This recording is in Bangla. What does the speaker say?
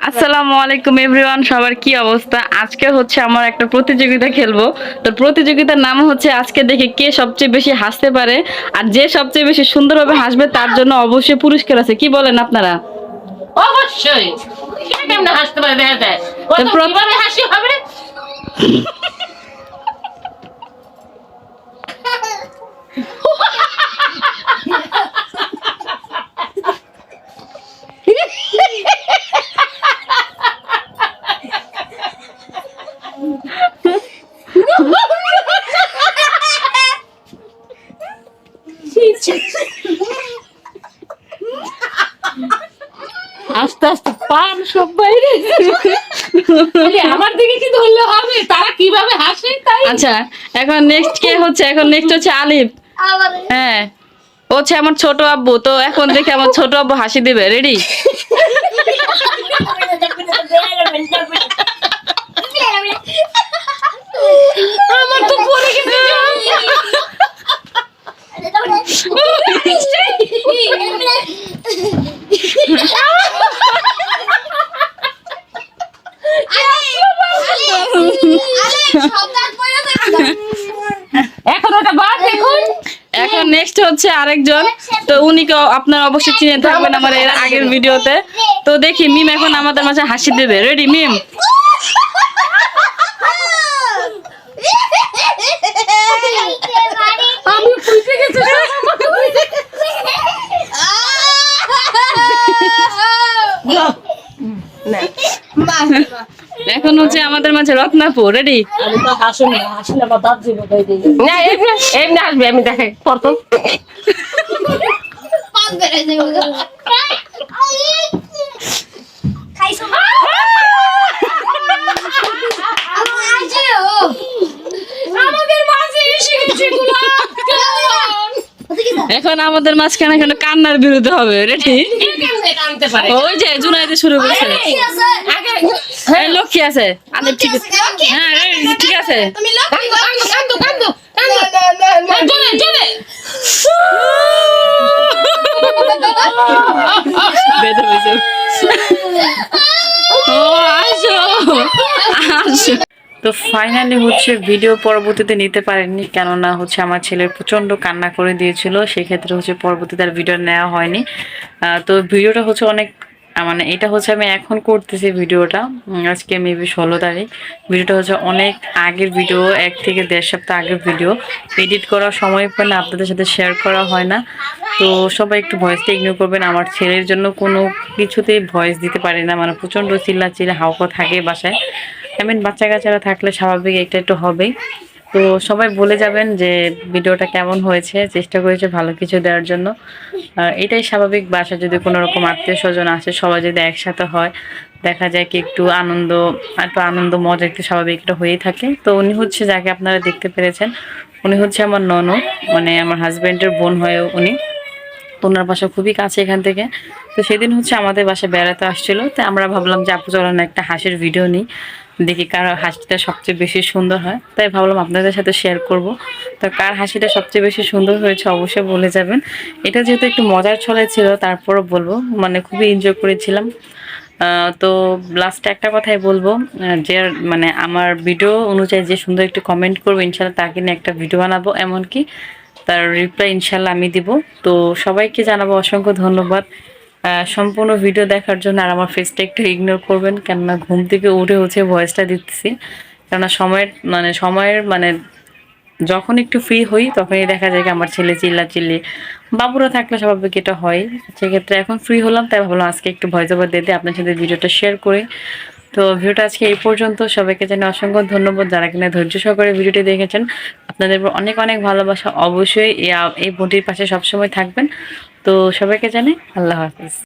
আসসালামু আলাইকুম এভরিওয়ান, সবার কি অবস্থা? আজকে হচ্ছে আমার একটা প্রতিযোগিতা খেলবো। তো প্রতিযোগিতার নাম হচ্ছে আজকে দেখে কে সবচেয়ে বেশি হাসতে পারে, আর যে সবচেয়ে বেশি সুন্দরভাবে হাসবে তার জন্য অবশ্যই পুরস্কার আছে। কি বলেন আপনারা? অবশ্যই। এটা কেমনে হাসতে পারে দেখা যায়। ও তো তো কিভাবে হাসি হবে? আস্তে আস্তে পান সব বাইরে। আমার দিকে কি ধরলে হবে? তারা কিভাবে হাসে তাই। আচ্ছা, এখন নেক্সট কে হচ্ছে? এখন নেক্সট হচ্ছে আলিফ। হ্যাঁ, ও হচ্ছে আমার ছোট আব্বু। তো এখন দেখে আমার ছোট আব্বু হাসি দিবে। রেডি? আমার তো পড়ে গেছে। এখন ওটা বাদ দেখুন। এখন নেক্সট হচ্ছে আরেকজন। তো উনিকে আপনারা অবশ্যই চিনে থাকবেন আমার এর আগের ভিডিওতে। তো দেখি মিম এখন আমাদের মাঝে হাসি দেবে। রেডি মিম? আমি বুঝে গেছি। এখন হচ্ছে আমাদের মাঝে রত্নাপুর। রেডি? আমি তো হাসিনি, হাসিলে আমার দাঁত জিভে গাই দিয়ে যাবে। না এমনি এমনি হাসবে, আমি দেখাই প্রথম। আমাদের মাঝে এসে গেছে গোলাপ। এখন আমাদের মাঝখানে এখানে কান্নার বিরুদ্ধে হবে। রেডি? কে কেমনে কানতে পারে? ওই যে জুনাইদে শুরু করছে। আগে এই লক্ষ্মী আছে। আরে ঠিক আছে। হ্যাঁ ঠিক আছে। কান্দো কান্দো কান্দো কান্দো জোরে জোরে। বেঁধে হয়েছে। ও আসো আসো। তো ফাইনালি হচ্ছে ভিডিও পরবর্তীতে নিতে পারেননি, কেননা হচ্ছে আমার ছেলের প্রচণ্ড কান্না করে দিয়েছিল। সেক্ষেত্রে হচ্ছে পরবর্তীতে আর ভিডিও নেওয়া হয়নি। তো ভিডিওটা হচ্ছে অনেক মানে এটা হচ্ছে আমি এখন করতেছি ভিডিওটা। আজকে মেবি 16 তারিখ। ভিডিওটা হচ্ছে অনেক আগের ভিডিও, 1 থেকে 1.5 সপ্তাহ আগের ভিডিও। এডিট করার সময় পায় না, আপনাদের সাথে শেয়ার করা হয় না। তো সবাই একটু ভয়েসটা ইগনোর করবেন। আমার ছেলের জন্য কোনো কিছুতেই ভয়েস দিতে পারি না, মানে প্রচণ্ড চিল্লা হাওকা থাকে বাসায়। বাচ্চা কাচ্চারা থাকলে স্বাভাবিক এটা একটু হবেই। তো সবাই বলে যাবেন যে ভিডিওটা কেমন হয়েছে, চেষ্টা করেছে ভালো কিছু দেওয়ার জন্য। আর এটাই স্বাভাবিক, বাসায় যদি কোনো রকম আত্মীয় স্বজন আসে, সবাই যদি একসাথে হয়, দেখা যায় কি একটু আনন্দ মজা একটু স্বাভাবিক এটা হয়েই থাকে। তো উনি হচ্ছে যাকে আপনারা দেখতে পেরেছেন, উনি হচ্ছে আমার ননদ, মানে আমার হাজব্যান্ডের বোন হয় উনি। তো ওনার বাসা খুবই কাছে এখান থেকে। তো সেদিন হচ্ছে আমাদের বাসায় বেড়াতে আসছিল। তো আমরা ভাবলাম যে আপু চলো না একটা হাসির ভিডিও নিই, দেখি কার হাসিটা সবচেয়ে বেশি সুন্দর হয়। তাই ভাবলাম আপনাদের সাথে শেয়ার করব। তো কার হাসিটা সবচেয়ে বেশি সুন্দর হয়েছে অবশ্যই বলে যাবেন। এটা যেহেতু একটু মজার ছলে ছিল, তারপরও বলবো মানে খুবই এনজয় করেছিলাম। তো লাস্টে একটা কথাই বলবো, যে মানে আমার ভিডিও অনুযায়ী যে সুন্দর একটু কমেন্ট করবো, ইনশাল্লাহ তাকে নিয়ে একটা ভিডিও বানাবো, এমনকি তার রিপ্লাই ইনশাল্লাহ আমি দিব। তো সবাইকে জানাবো অসংখ্য ধন্যবাদ সম্পূর্ণ ভিডিও দেখার জন্য। আর আমার ফেসটা একটু ইগনোর করবেন, কেননা ঘুম থেকে উঠে হচ্ছে ভয়েসটা দিতেছি। কেননা সময়ের মানে যখন একটু ফ্রি হই তখনই দেখা যায় কি আমার ছেলে চিল্লি, বাবুরা থাকলে স্বাভাবিক এটা হয়। সেক্ষেত্রে এখন ফ্রি হলাম, তাই ভাবলাম আজকে একটু ভয়েস ওভার দিয়ে আপনার সাথে ভিডিওটা শেয়ার করে। তো ভিডিওটা আজকে এই পর্যন্ত। সবাইকে জানাই অসংখ্য ধন্যবাদ যারা কিনা ধৈর্য সহকারে ভিডিওটি দেখেছেন। আপনাদের অনেক অনেক ভালোবাসা। অবশ্যই এই বোনটির পাশে সবসময় থাকবেন। তো সবাইকে জানাই আল্লাহ হাফিজ।